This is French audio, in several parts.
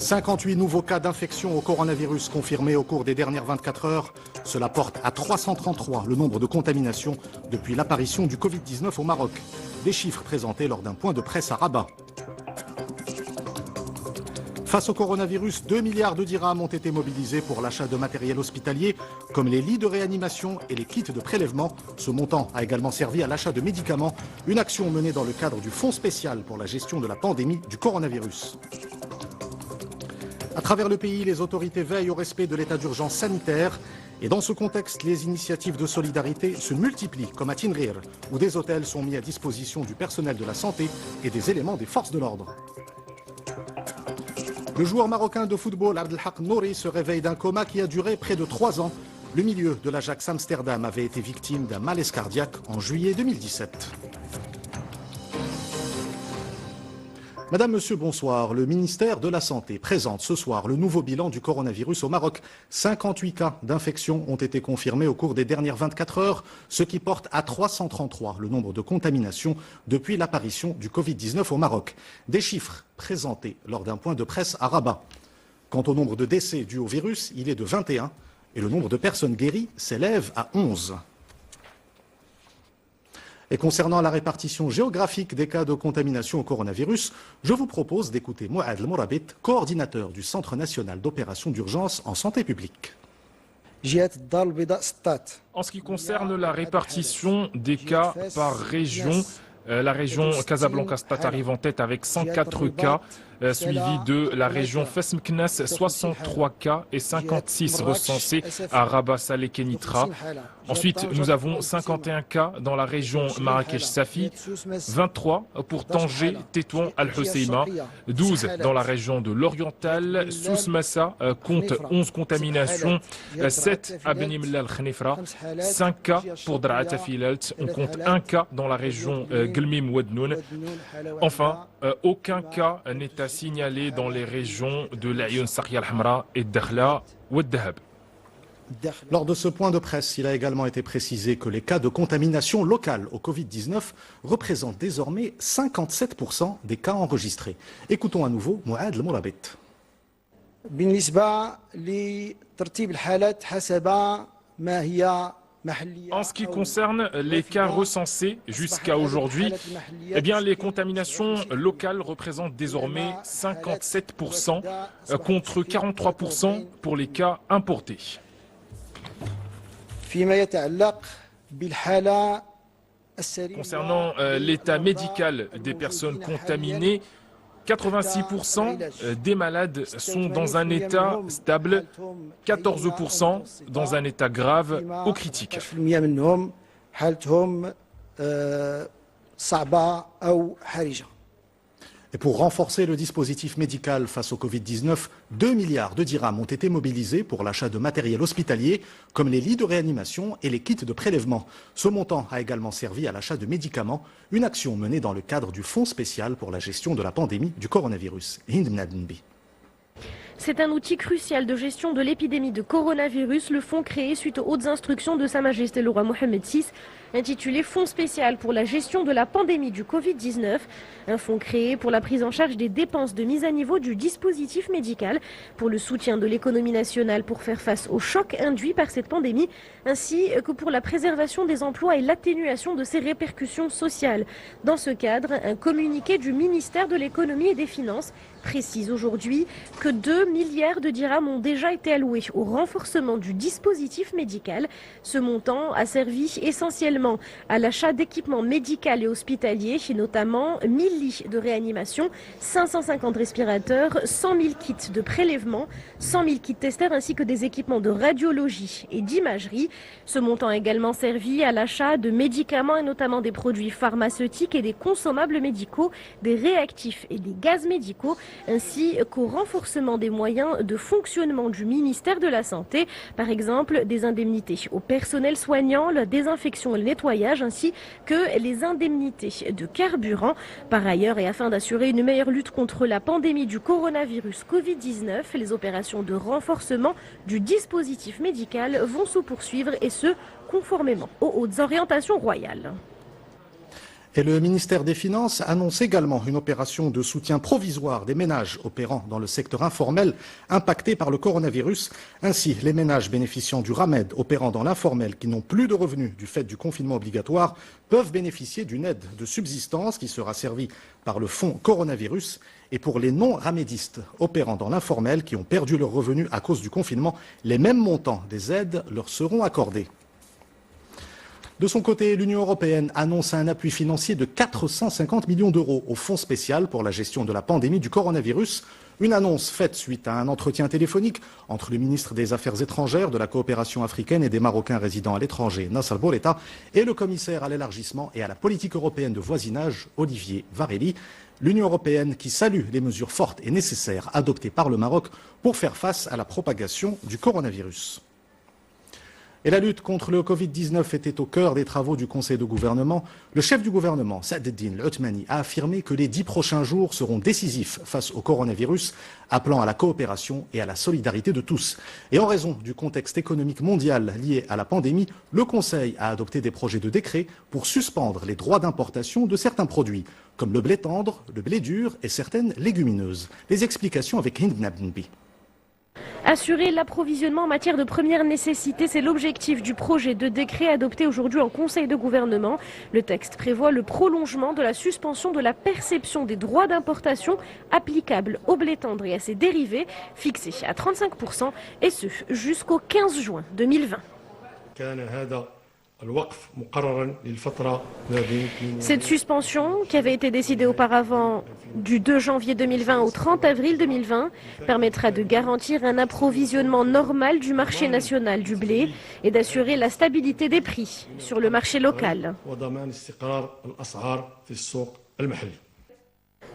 58 nouveaux cas d'infection au coronavirus confirmés au cours des dernières 24 heures. Cela porte à 333 le nombre de contaminations depuis l'apparition du Covid-19 au Maroc. Des chiffres présentés lors d'un point de presse à Rabat. Face au coronavirus, 2 milliards de dirhams ont été mobilisés pour l'achat de matériel hospitalier, comme les lits de réanimation et les kits de prélèvement. Ce montant a également servi à l'achat de médicaments, une action menée dans le cadre du Fonds spécial pour la gestion de la pandémie du coronavirus. À travers le pays, les autorités veillent au respect de l'état d'urgence sanitaire. Et dans ce contexte, les initiatives de solidarité se multiplient, comme à Tinrir, où des hôtels sont mis à disposition du personnel de la santé et des éléments des forces de l'ordre. Le joueur marocain de football Abdelhak Nouri se réveille d'un coma qui a duré près de 3 ans. Le milieu de l'Ajax Amsterdam avait été victime d'un malaise cardiaque en juillet 2017. Madame, Monsieur, bonsoir. Le ministère de la Santé présente ce soir le nouveau bilan du coronavirus au Maroc. 58 cas d'infection ont été confirmés au cours des dernières 24 heures, ce qui porte à 333 le nombre de contaminations depuis l'apparition du Covid-19 au Maroc. Des chiffres présentés lors d'un point de presse à Rabat. Quant au nombre de décès dus au virus, il est de 21 et le nombre de personnes guéries s'élève à 11. Et concernant la répartition géographique des cas de contamination au coronavirus, je vous propose d'écouter Mouad El Mourabit, coordinateur du Centre national d'opérations d'urgence en santé publique. En ce qui concerne la répartition des cas par région, la région Casablanca-Stat arrive en tête avec 104 cas, suivi de la région Fes Meknès, 63 cas et 56 recensés à Rabat Salé Kenitra. Ensuite, nous avons 51 cas dans la région Marrakech-Safi, 23 pour Tanger, Tétouan, Al-Husseima, 12 dans la région de l'Oriental, Souss-Massa compte 11 contaminations, 7 à Benimla Al-Khnifra, 5 cas pour Dra'ata Filalt, on compte 1 cas dans la région Gelmim Ouadnoun. Enfin, aucun cas n'est à signaler dans les régions de l'Ayoun Sakhya al-Hamra et Dakhla ou Dahab. Lors de ce point de presse, il a également été précisé que les cas de contamination locale au Covid-19 représentent désormais 57% des cas enregistrés. Écoutons à nouveau Mouad El Mourabit. En ce qui concerne les cas recensés jusqu'à aujourd'hui, eh bien, les contaminations locales représentent désormais 57% contre 43% pour les cas importés. Concernant l'état médical des personnes contaminées, 86% des malades sont dans un état stable, 14% dans un état grave ou critique. Et pour renforcer le dispositif médical face au Covid-19, 2 milliards de dirhams ont été mobilisés pour l'achat de matériel hospitalier, comme les lits de réanimation et les kits de prélèvement. Ce montant a également servi à l'achat de médicaments, une action menée dans le cadre du Fonds spécial pour la gestion de la pandémie du coronavirus. Hind Mnadnbi. C'est un outil crucial de gestion de l'épidémie de coronavirus, le fonds créé suite aux hautes instructions de Sa Majesté le roi Mohammed VI, intitulé Fonds spécial pour la gestion de la pandémie du Covid-19. Un fonds créé pour la prise en charge des dépenses de mise à niveau du dispositif médical, pour le soutien de l'économie nationale pour faire face au choc induit par cette pandémie, ainsi que pour la préservation des emplois et l'atténuation de ses répercussions sociales. Dans ce cadre, un communiqué du ministère de l'économie et des finances précise aujourd'hui que 2 milliards de dirhams ont déjà été alloués au renforcement du dispositif médical. Ce montant a servi essentiellement à l'achat d'équipements médicaux et hospitaliers, notamment 1000 lits de réanimation, 550 respirateurs, 100 000 kits de prélèvement, 100 000 kits testeurs ainsi que des équipements de radiologie et d'imagerie. Ce montant a également servi à l'achat de médicaments et notamment des produits pharmaceutiques et des consommables médicaux, des réactifs et des gaz médicaux, ainsi qu'au renforcement des moyens de fonctionnement du ministère de la Santé, par exemple des indemnités au personnel soignant, la désinfection et le nettoyage, ainsi que les indemnités de carburant. Par ailleurs, et afin d'assurer une meilleure lutte contre la pandémie du coronavirus Covid-19, les opérations de renforcement du dispositif médical vont se poursuivre et ce, conformément aux hautes orientations royales. Et le ministère des Finances annonce également une opération de soutien provisoire des ménages opérant dans le secteur informel impacté par le coronavirus. Ainsi, les ménages bénéficiant du RAMED opérant dans l'informel qui n'ont plus de revenus du fait du confinement obligatoire peuvent bénéficier d'une aide de subsistance qui sera servie par le fonds coronavirus. Et pour les non-ramédistes opérant dans l'informel qui ont perdu leurs revenus à cause du confinement, les mêmes montants des aides leur seront accordés. De son côté, l'Union européenne annonce un appui financier de 450 millions d'euros au fonds spécial pour la gestion de la pandémie du coronavirus. Une annonce faite suite à un entretien téléphonique entre le ministre des Affaires étrangères, de la coopération africaine et des Marocains résidant à l'étranger, Nasser Bourita, et le commissaire à l'élargissement et à la politique européenne de voisinage, Olivier Varelli. L'Union européenne qui salue les mesures fortes et nécessaires adoptées par le Maroc pour faire face à la propagation du coronavirus. Et la lutte contre le Covid-19 était au cœur des travaux du Conseil de gouvernement. Le chef du gouvernement, Saad-Eddine El-Othmani, a affirmé que les 10 prochains jours seront décisifs face au coronavirus, appelant à la coopération et à la solidarité de tous. Et en raison du contexte économique mondial lié à la pandémie, le Conseil a adopté des projets de décret pour suspendre les droits d'importation de certains produits, comme le blé tendre, le blé dur et certaines légumineuses. Les explications avec Hind Nabnbi. Assurer l'approvisionnement en matière de première nécessité, c'est l'objectif du projet de décret adopté aujourd'hui en Conseil de gouvernement. Le texte prévoit le prolongement de la suspension de la perception des droits d'importation applicables au blé tendre et à ses dérivés, fixés à 35%, et ce jusqu'au 15 juin 2020. Cette suspension, qui avait été décidée auparavant du 2 janvier 2020 au 30 avril 2020, permettra de garantir un approvisionnement normal du marché national du blé et d'assurer la stabilité des prix sur le marché local.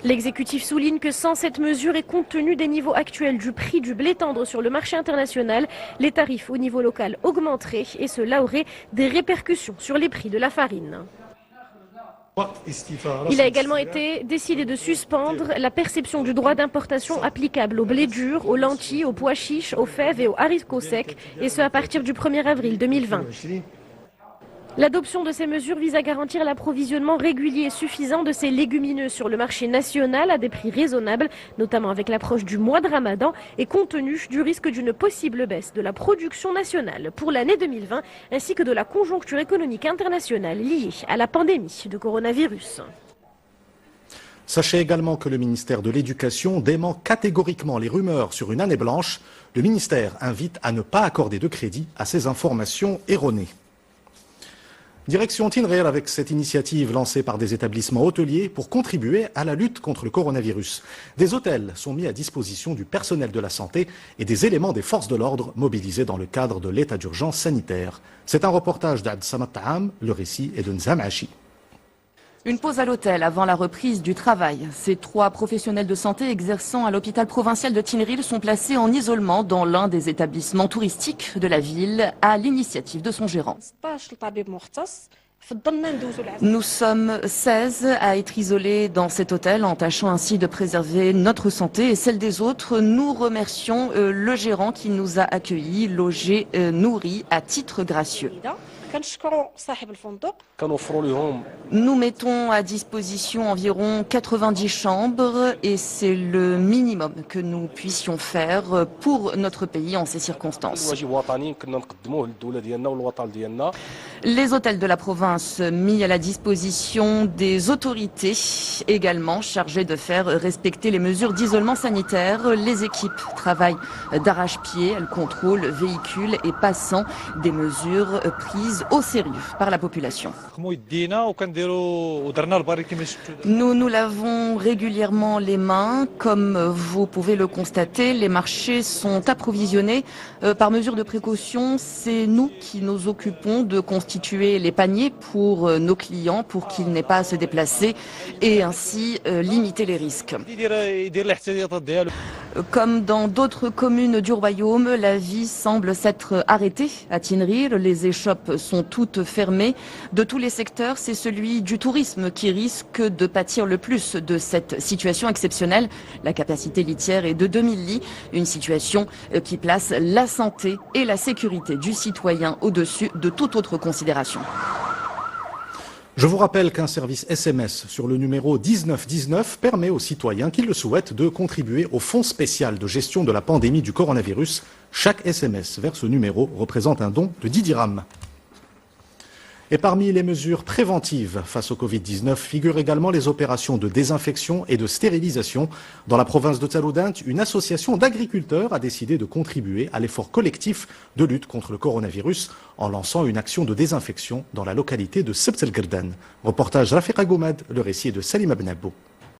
L'exécutif souligne que sans cette mesure et compte tenu des niveaux actuels du prix du blé tendre sur le marché international, les tarifs au niveau local augmenteraient et cela aurait des répercussions sur les prix de la farine. Il a également été décidé de suspendre la perception du droit d'importation applicable au blé dur, aux lentilles, aux pois chiches, aux fèves et aux haricots secs, et ce à partir du 1er avril 2020. L'adoption de ces mesures vise à garantir l'approvisionnement régulier et suffisant de ces légumineuses sur le marché national à des prix raisonnables, notamment avec l'approche du mois de Ramadan et compte tenu du risque d'une possible baisse de la production nationale pour l'année 2020 ainsi que de la conjoncture économique internationale liée à la pandémie de coronavirus. Sachez également que le ministère de l'Éducation dément catégoriquement les rumeurs sur une année blanche. Le ministère invite à ne pas accorder de crédit à ces informations erronées. Direction Tinrel avec cette initiative lancée par des établissements hôteliers pour contribuer à la lutte contre le coronavirus. Des hôtels sont mis à disposition du personnel de la santé et des éléments des forces de l'ordre mobilisés dans le cadre de l'état d'urgence sanitaire. C'est un reportage d'Ad Samad Ta'am, le récit est de Nzam Achi. Une pause à l'hôtel avant la reprise du travail. Ces 3 professionnels de santé exerçant à l'hôpital provincial de Tinril sont placés en isolement dans l'un des établissements touristiques de la ville à l'initiative de son gérant. Nous sommes 16 à être isolés dans cet hôtel en tâchant ainsi de préserver notre santé et celle des autres. Nous remercions le gérant qui nous a accueillis, logés, nourris à titre gracieux. Nous mettons à disposition environ 90 chambres et c'est le minimum que nous puissions faire pour notre pays en ces circonstances. Les hôtels de la province mis à la disposition des autorités également chargées de faire respecter les mesures d'isolement sanitaire. Les équipes travaillent d'arrache-pied, elles contrôlent véhicules et passants, des mesures prises au sérieux par la population. Nous nous lavons régulièrement les mains. Comme vous pouvez le constater, les marchés sont approvisionnés. Par mesure de précaution, c'est nous qui nous occupons de constituer les paniers pour nos clients pour qu'ils n'aient pas à se déplacer et ainsi limiter les risques. Comme dans d'autres communes du royaume, la vie semble s'être arrêtée à Tinril. Les échoppes sont toutes fermées. De tous les secteurs, c'est celui du tourisme qui risque de pâtir le plus de cette situation exceptionnelle. La capacité litière est de 2000 lits, une situation qui place la santé et la sécurité du citoyen au-dessus de toute autre considération. Je vous rappelle qu'un service SMS sur le numéro 1919 permet aux citoyens qui le souhaitent de contribuer au fonds spécial de gestion de la pandémie du coronavirus. Chaque SMS vers ce numéro représente un don de 10 dirhams. Et parmi les mesures préventives face au Covid-19 figurent également les opérations de désinfection et de stérilisation. Dans la province de Taroudant, une association d'agriculteurs a décidé de contribuer à l'effort collectif de lutte contre le coronavirus en lançant une action de désinfection dans la localité de Sebt El Gerdan. Reportage Rafiq Agoumad, le récit est de Salim Abnabou.